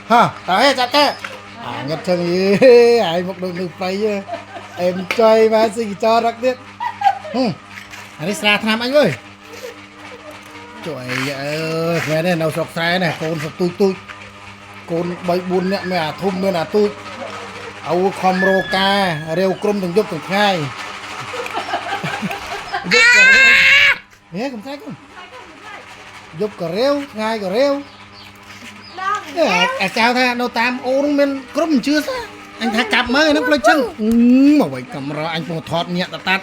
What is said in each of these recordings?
ha đấy chặt cái ngất chân gì ai một đôi nụ play em chơi mà gì cho đặc biệt anh đi xa tham anh ơi trời ơi nghe này nào sọc sai này con sọc tôi con bay buôn nè mẹ thum nữa là tôi áo khom rô ca rêu crom từng giúp từng khai nghe không thấy không giúp cả rêu ngay cả rêu chào tha đâu tam ôn men crom chưa sao anh thà cặp mới nó lấy chân mà vậy cầm ra anh còn thọt nhẹ tạt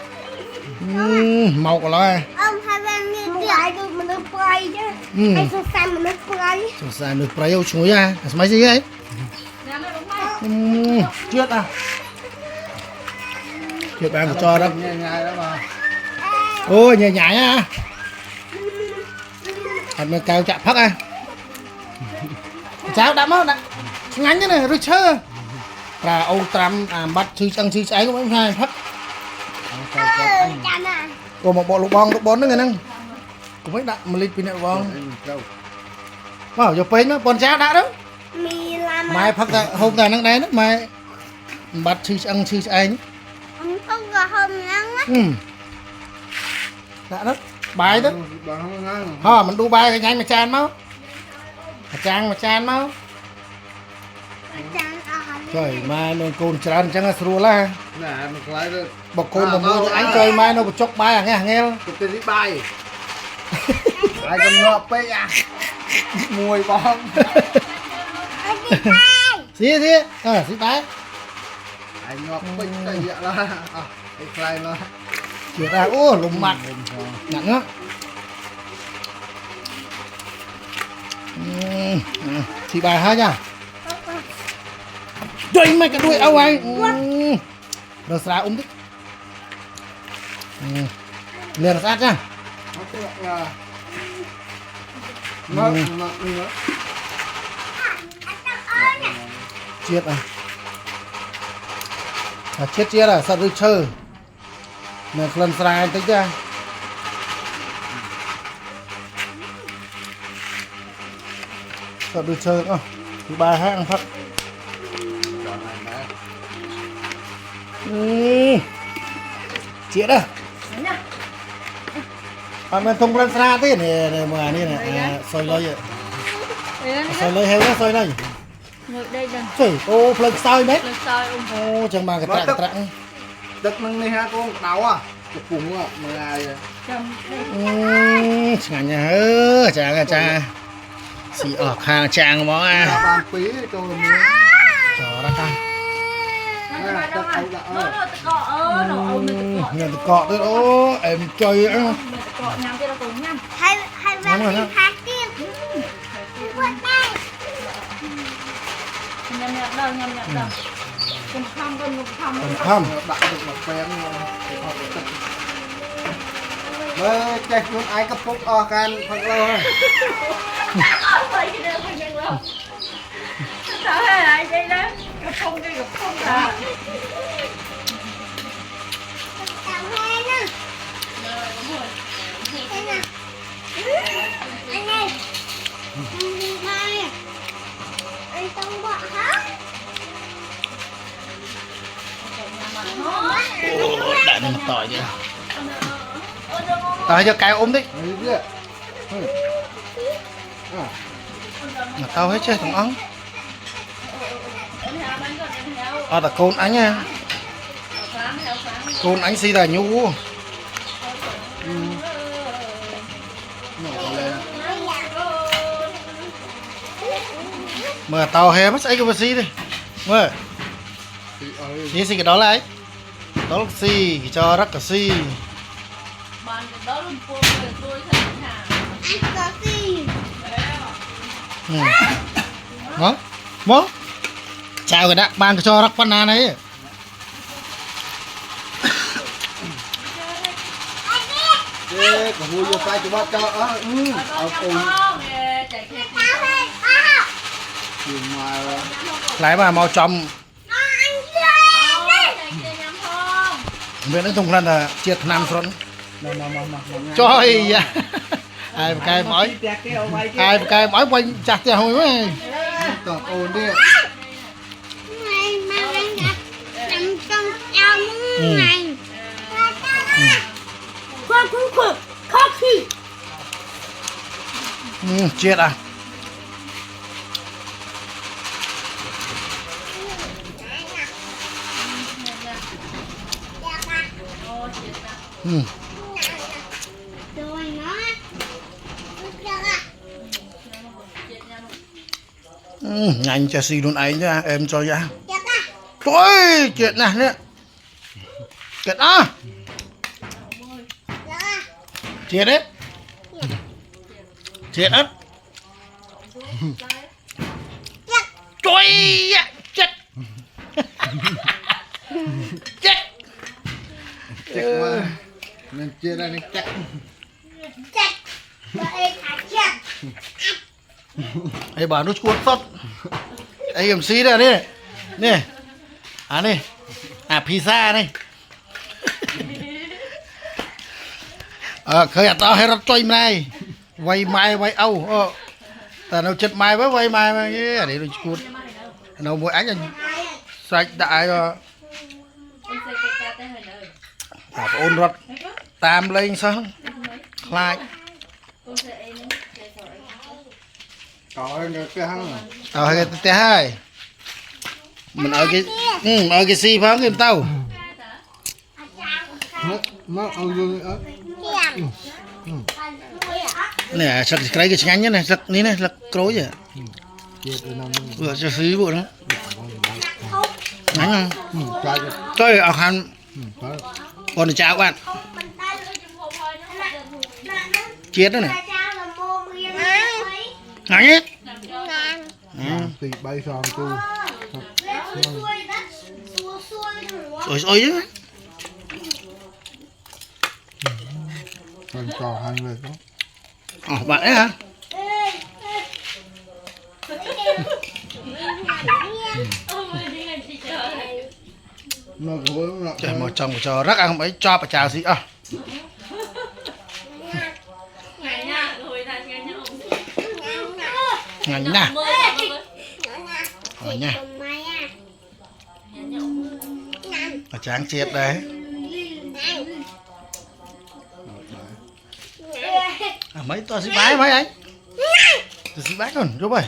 màu của nó ông hai bên như lại được mình được play chứ anh số sai mình được play số sai được play yêu chuối à mấy gì ấy chết à chết bạn cho đó ôi nhảy nhảy à anh mới cao chạm phắc à cháu đã mất ngắn thế này rồi chơi là Âu Trump bắt chư ăn chư cháy cũng hai phắc còn một bộ lục bón nữa người nâng cũng mấy đạn mà lịch pin bón vào giờ pin nó con cháu đã đó mai phắc hôm nay năng đen đó mai bắt chư ăn chư cháy không có hôm nắng á đã đó bài đó ha mình đu bài cái nhanh mà chan máu mà chan máu trời mai nên côn tràn chẳng là sưu la bọc côn mà mua anh chơi mai nó có chọc bài à nghe chụp tên đi bài ai còn ngợp ấy à mùi bom xí xí bài ai ngợp ấy cái gì đó cái khai nó chuyện ra ô lùm mặt nặng á thì bài ha nha trời mày cái đuôi áo anh rồi sao ôm thích liền sát nha chết à chết là sao đi chơi nè lần sai anh tính ra sao đi chơi nữa thứ ba hát ăn thật chết à mình thông lần sai thế này mà này này soi lơi heo nó soi đây đây đây trời ô lần soi đấy soi ô chẳng mà cái trạng đất nâng này ha con đau à chụp cùng à mời ai chẳng nhà hơ cha xì ở hàng trang mó à bàn phí cho đó ta nó cọ tới ô em chơi á hai bạn hát tiếp nhầm đâu cùng không bạn được một phen với chạy luôn ai cấp phúc o can thật lâu sao thế lại vậy đó gặp không là anh ơi anh không bỏ hết đại này tỏi chứ tỏi cho cái ôm đi mà tao hết chơi thằng ống là côn ánh nha côn ánh xí là nhu mà tao hè mất ấy cái gì đi mơ gì cái đó là ấy đó là xì cho rất là xì mó chào cái đã ban cho rắc banana này có mua vô tay cho bác cho ở cùng lại mà màu trong biết nó thùng lần là triệt nam xuân trời ai cái mỏi quanh chặt chào hồi mấy Tọt ồn đi. Này mà đang gặp nằm trong áo này. Khoan khó khi. Chết à. Rồi nó. Nhanh cho xì luôn ấy nha, em cho ra. Trời chuyện này nè. Chết á. Chết đấy. Chết á. Trời ạ, chết. Chết. Chắc mà. Nên chia ra nên chắc. Chết. Vậy thả chết. Ê bà nó cuốn sót. Ê cầm xí đây nè. Nè. À nè. À pizza này. Khởi tao hay rất trôi này. Vay mai vay âu. Ta nó chết mai với vay mai mà để nó cuốn. Nó mỗi ánh sạch đại rồi. Ta phải ôn rất. Tam lên sao. Lại. Có cái hăng. Cái thứ hai. Mình ở cái xì phải không em tao. Nó ông dương ở. Nè sạc cái nhanh nhá này, sạc ní này, sạc cối vậy. Vừa cho xí bộ đó. Nhanh không? Trời ở hàn. Còn để chào bạn. Chết đó này. Nhanh hết. Thì bay sòn tu. Ôi chứ. Còn cò hành về đó. Bạn ấy hả? Nó cũng là Trời một chồng chờ rắc ăn mấy cho bà chào gì à? Ngành nè. Rồi nha. Bà tráng chết đấy. Mấy to xí bái mấy anh? Xí bái còn, giúp ơi.